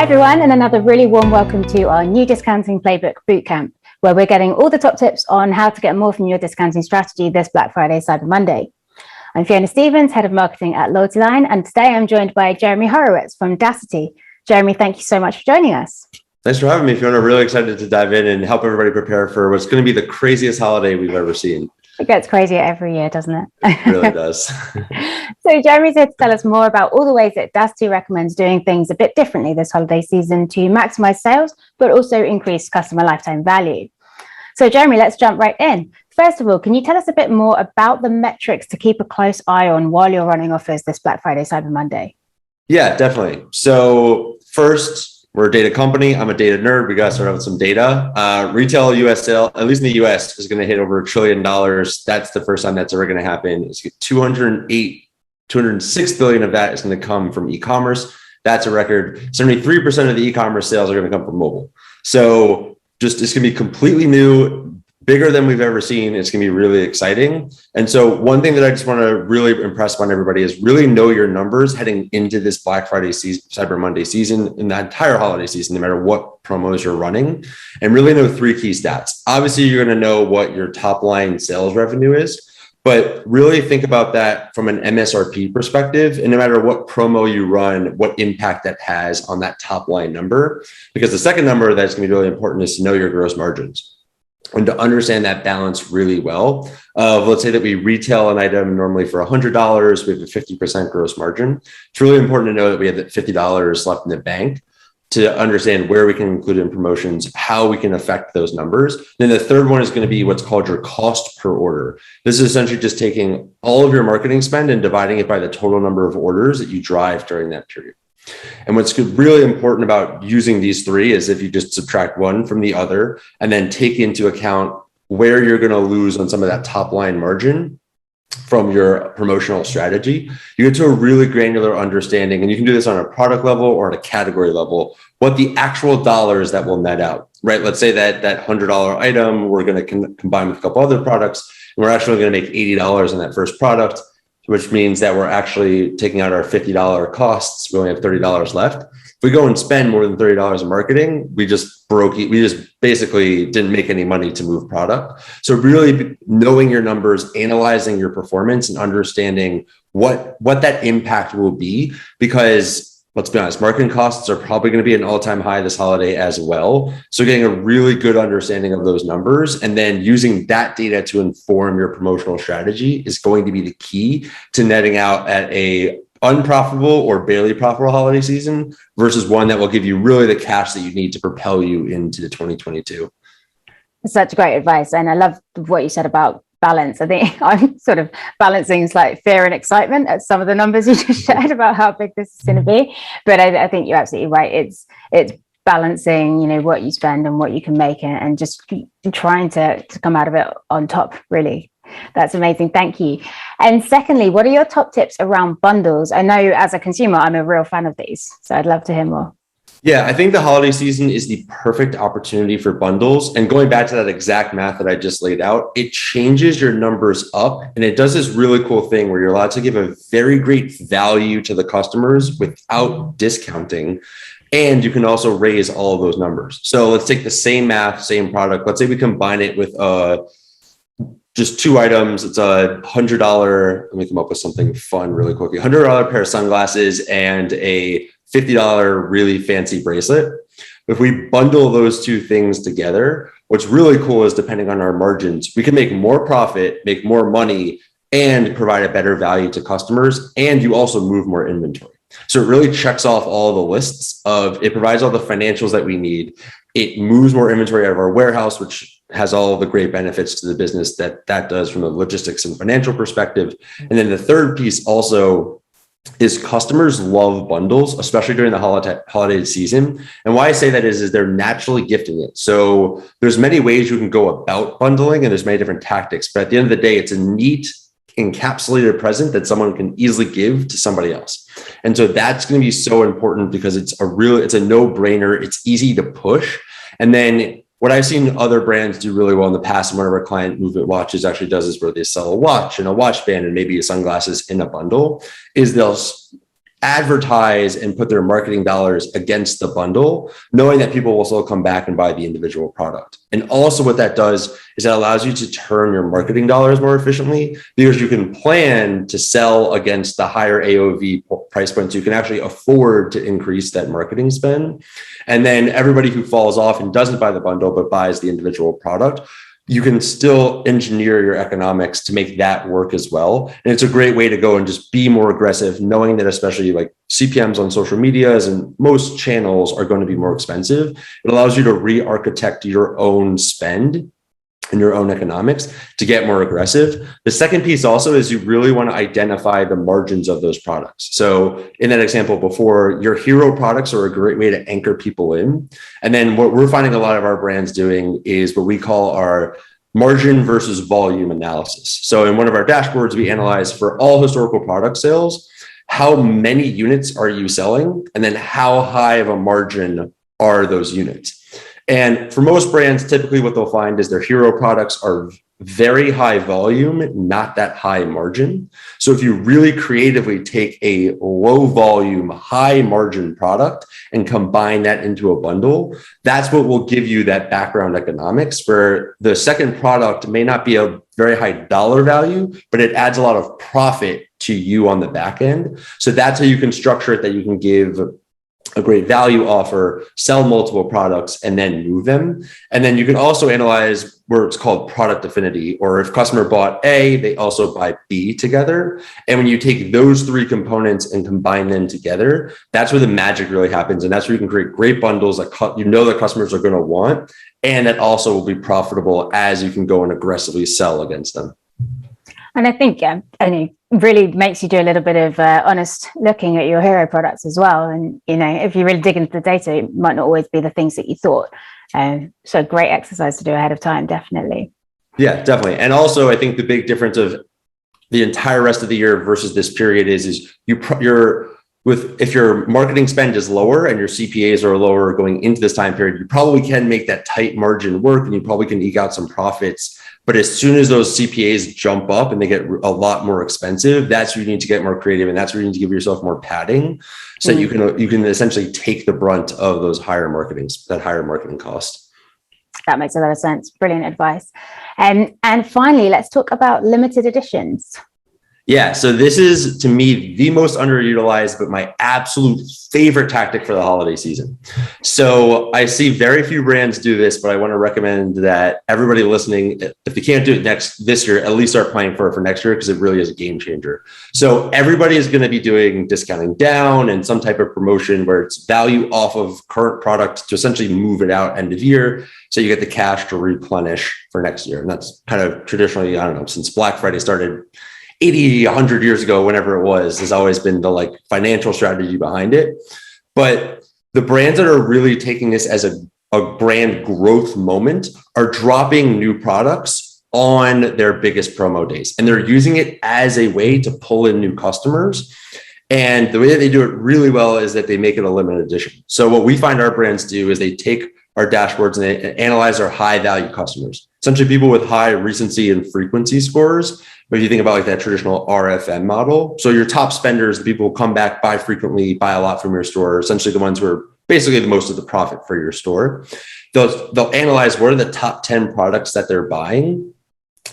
everyone, and another really warm welcome to our new discounting playbook bootcamp, where we're getting all the top tips on how to get more from your discounting strategy this Black Friday, Cyber Monday. I'm Fiona Stevens, Head of Marketing at LoyaltyLion, and today I'm joined by Jeremy Horowitz from Daasity. Jeremy, thank you so much for joining us. Thanks for having me, Fiona. Really excited to dive in and help everybody prepare for what's going to be the craziest holiday we've ever seen. It gets crazier every year, doesn't it? It really does. So Jeremy's here to tell us more about all the ways that Daasity recommends doing things a bit differently this holiday season to maximize sales, but also increase customer lifetime value. So Jeremy, let's jump right in. First of all, can you tell us a bit more about the metrics to keep a close eye on while you're running offers this Black Friday, Cyber Monday? Yeah, definitely. So first, we're a data company. I'm a data nerd. We got to start out with some data. Retail US sale, at least in the US, is going to hit over $1 trillion. That's the first time that's ever going to happen. It's 206 billion of that is going to come from e-commerce. That's a record. 73% of the e-commerce sales are going to come from mobile. So just it's going to be completely new, bigger than we've ever seen. It's going to be really exciting. And so one thing that I just want to really impress upon everybody is really know your numbers heading into this Black Friday season, Cyber Monday season, and the entire holiday season, no matter what promos you're running, and really know 3 key stats. Obviously, you're going to know what your top line sales revenue is, but really think about that from an MSRP perspective. And no matter what promo you run, what impact that has on that top line number, because the second number that's going to be really important is to know your gross margins. And to understand that balance really well, let's say that we retail an item normally for $100, we have a 50% gross margin. It's really important to know that we have that $50 left in the bank to understand where we can include in promotions, how we can affect those numbers. Then the third one is going to be what's called your cost per order. This is essentially just taking all of your marketing spend and dividing it by the total number of orders that you drive during that period. And what's really important about using these 3 is if you just subtract one from the other and then take into account where you're going to lose on some of that top line margin from your promotional strategy, you get to a really granular understanding. And you can do this on a product level or at a category level, what the actual dollars that will net out, right? Let's say that $100 item, we're going to combine with a couple other products, and we're actually going to make $80 on that first product, which means that we're actually taking out our $50 costs. We only have $30 left. If we go and spend more than $30 in marketing, we just basically didn't make any money to move product. So really knowing your numbers, analyzing your performance, and understanding what that impact will be, because let's be honest, marketing costs are probably going to be an all-time high this holiday as well. So getting a really good understanding of those numbers and then using that data to inform your promotional strategy is going to be the key to netting out at a unprofitable or barely profitable holiday season versus one that will give you really the cash that you need to propel you into the 2022. Such great advice. And I love what you said about balance. I think I'm sort of balancing like fear and excitement at some of the numbers you just shared about how big this is going to be. But I think you're absolutely right. It's balancing, what you spend and what you can make, and just trying to come out of it on top, really. That's amazing. Thank you. And secondly, what are your top tips around bundles? I know as a consumer, I'm a real fan of these, so I'd love to hear more. Yeah, I think the holiday season is the perfect opportunity for bundles. And going back to that exact math that I just laid out, it changes your numbers up. And it does this really cool thing where you're allowed to give a very great value to the customers without discounting. And you can also raise all of those numbers. So let's take the same math, same product. Let's say we combine it with just 2 items. It's a $100. Let me come up with something fun really quickly. $100 pair of sunglasses and a $50 really fancy bracelet. If we bundle those 2 things together, what's really cool is depending on our margins, we can make more profit, make more money, and provide a better value to customers. And you also move more inventory. So it really checks off all the lists it provides all the financials that we need. It moves more inventory out of our warehouse, which has all the great benefits to the business that does from a logistics and financial perspective. And then the third piece also is customers love bundles, especially during the holiday season. And why I say that is they're naturally gifting it. So there's many ways you can go about bundling, and there's many different tactics. But at the end of the day, it's a neat encapsulated present that someone can easily give to somebody else. And so that's going to be so important because it's a no-brainer. It's easy to push. And then what I've seen other brands do really well in the past, and one of our client movement watches actually does is where they sell a watch and a watch band and maybe sunglasses in a bundle, is they'll advertise and put their marketing dollars against the bundle, knowing that people will still come back and buy the individual product. And also what that does is it allows you to turn your marketing dollars more efficiently, because you can plan to sell against the higher AOV price points. You can actually afford to increase that marketing spend. And then everybody who falls off and doesn't buy the bundle, but buys the individual product, you can still engineer your economics to make that work as well. And it's a great way to go and just be more aggressive, knowing that especially like CPMs on social medias and most channels are going to be more expensive. It allows you to re-architect your own spend and your own economics to get more aggressive. The second piece also is you really want to identify the margins of those products. So in that example before, your hero products are a great way to anchor people in. And then what we're finding a lot of our brands doing is what we call our margin versus volume analysis. So in one of our dashboards, we analyze for all historical product sales, how many units are you selling? And then how high of a margin are those units? And for most brands, typically what they'll find is their hero products are very high volume, not that high margin. So if you really creatively take a low volume, high margin product and combine that into a bundle, that's what will give you that background economics, where the second product may not be a very high dollar value, but it adds a lot of profit to you on the back end. So that's how you can structure it, that you can give a great value offer, sell multiple products, and then move them. And then you can also analyze where it's called product affinity, or if customer bought A, they also buy B together. And when you take those three components and combine them together, that's where the magic really happens. And that's where you can create great bundles that you know that customers are going to want, and that also will be profitable as you can go and aggressively sell against them. And I think and it really makes you do a little bit of honest looking at your hero products as well. And, you know, if you really dig into the data, it might not always be the things that you thought. So great exercise to do ahead of time, definitely. Yeah, definitely. And also, I think the big difference of the entire rest of the year versus this period is if your marketing spend is lower and your CPAs are lower going into this time period, you probably can make that tight margin work, and you probably can eke out some profits. But as soon as those CPAs jump up and they get a lot more expensive, that's where you need to get more creative, and that's where you need to give yourself more padding, so that you can essentially take the brunt of those higher marketing cost. That makes a lot of sense. Brilliant advice. And finally, let's talk about limited editions. Yeah, so this is, to me, the most underutilized, but my absolute favorite tactic for the holiday season. So I see very few brands do this, but I want to recommend that everybody listening, if they can't do it this year, at least start planning for it for next year, because it really is a game changer. So everybody is going to be doing discounting down and some type of promotion where it's value off of current product to essentially move it out end of year, so you get the cash to replenish for next year. And that's kind of traditionally, I don't know, since Black Friday started 80, 100 years ago, whenever it was, has always been the financial strategy behind it. But the brands that are really taking this as a brand growth moment are dropping new products on their biggest promo days. And they're using it as a way to pull in new customers. And the way that they do it really well is that they make it a limited edition. So what we find our brands do is they take our dashboards and they analyze our high value customers, essentially people with high recency and frequency scores. But if you think about that traditional RFM model, so your top spenders, the people who come back, buy frequently, buy a lot from your store, essentially the ones who are basically the most of the profit for your store. They'll analyze what are the top 10 products that they're buying,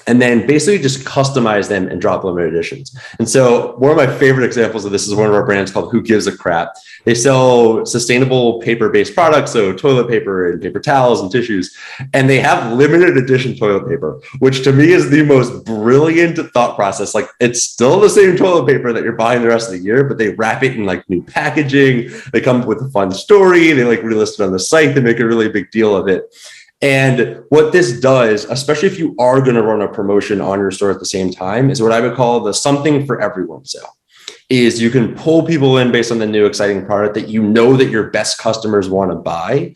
and then basically just customize them and drop limited editions. And so one of my favorite examples of this is one of our brands called Who Gives a Crap. They sell sustainable paper-based products, so toilet paper and paper towels and tissues, and they have limited edition toilet paper, which to me is the most brilliant thought process. It's still the same toilet paper that you're buying the rest of the year, but they wrap it in new packaging. They come up with a fun story. They relist it on the site. They make a really big deal of it. And what this does, especially if you are going to run a promotion on your store at the same time, is what I would call the something for everyone sale. Is you can pull people in based on the new exciting product that you know that your best customers want to buy.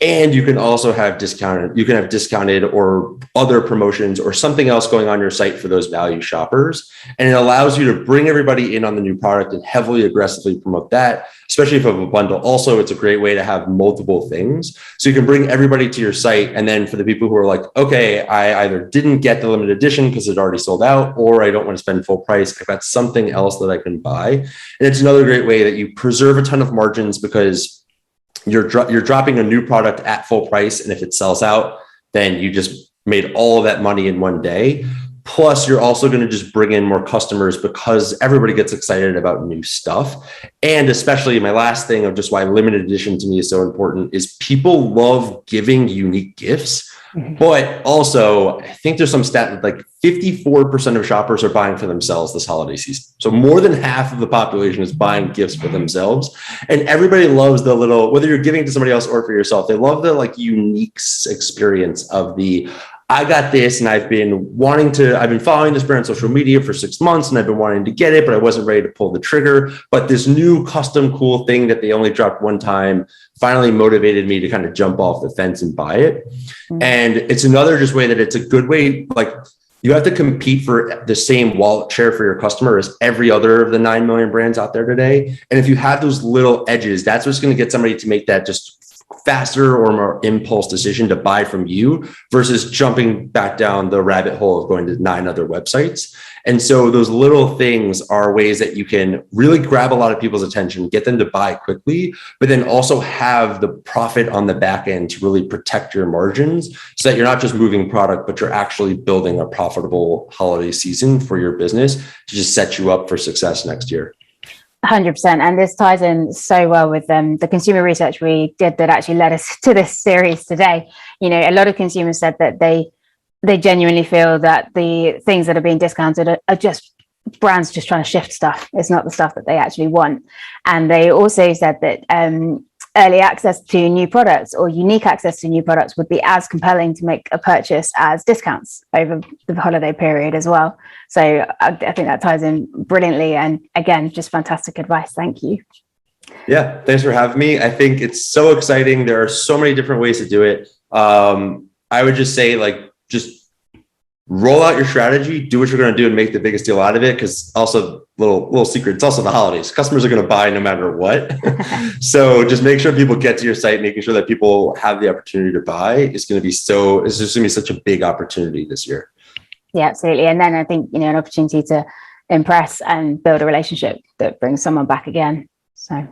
And you can also have discounted or other promotions or something else going on your site for those value shoppers. And it allows you to bring everybody in on the new product and heavily aggressively promote that, especially if you have a bundle. Also, it's a great way to have multiple things. So you can bring everybody to your site. And then for the people who are like, okay, I either didn't get the limited edition because it already sold out, or I don't want to spend full price, I've got something else that I can buy. And it's another great way that you preserve a ton of margins, because you're dropping a new product at full price. And if it sells out, then you just made all of that money in one day. Plus, you're also going to just bring in more customers, because everybody gets excited about new stuff. And especially my last thing of just why limited edition to me is so important is people love giving unique gifts. But also, I think there's some stat that like 54% of shoppers are buying for themselves this holiday season. So more than half of the population is buying gifts for themselves. And everybody loves the little, whether you're giving to somebody else or for yourself, they love the like unique experience of the, I got this, and I've been following this brand on social media for 6 months, and I've been wanting to get it, but I wasn't ready to pull the trigger. But this new custom cool thing that they only dropped one time finally motivated me to kind of jump off the fence and buy it. And it's another just way that it's a good way, like you have to compete for the same wallet share for your customer as every other of the 9 million brands out there today. And if you have those little edges, that's what's going to get somebody to make that just faster or more impulse decision to buy from you versus jumping back down the rabbit hole of going to 9 other websites. And so those little things are ways that you can really grab a lot of people's attention, get them to buy quickly, but then also have the profit on the back end to really protect your margins, so that you're not just moving product, but you're actually building a profitable holiday season for your business to just set you up for success next year. 100%. And this ties in so well with the consumer research we did that actually led us to this series today. You know, a lot of consumers said that they genuinely feel that the things that are being discounted are just brands just trying to shift stuff. It's not the stuff that they actually want. And they also said that early access to new products or unique access to new products would be as compelling to make a purchase as discounts over the holiday period as well. So I think that ties in brilliantly. And again, just fantastic advice. Thank you. Yeah, thanks for having me. I think it's so exciting. There are so many different ways to do it. I would just say, like, just roll out your strategy, do what you're going to do, and make the biggest deal out of it. Because also, little secret, it's also the holidays. Customers are going to buy no matter what. So just make sure people get to your site, making sure that people have the opportunity to buy is going to be it's just going to be such a big opportunity this year. Yeah, absolutely. And then I think, an opportunity to impress and build a relationship that brings someone back again. So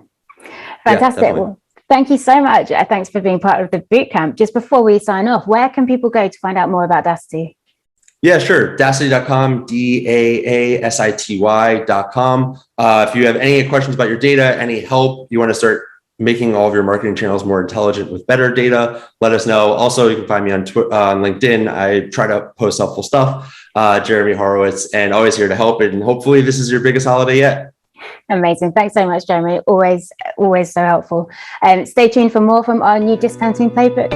fantastic. Yeah, well, thank you so much. Thanks for being part of the bootcamp. Just before we sign off, where can people go to find out more about Daasity? Yeah, sure. Daasity.com, Daasity.com. If you have any questions about your data, any help, you want to start making all of your marketing channels more intelligent with better data, let us know. Also, you can find me on LinkedIn. I try to post helpful stuff. Jeremy Horowitz, and always here to help. And hopefully this is your biggest holiday yet. Amazing. Thanks so much, Jeremy. Always so helpful. Stay tuned for more from our new discounting playbook.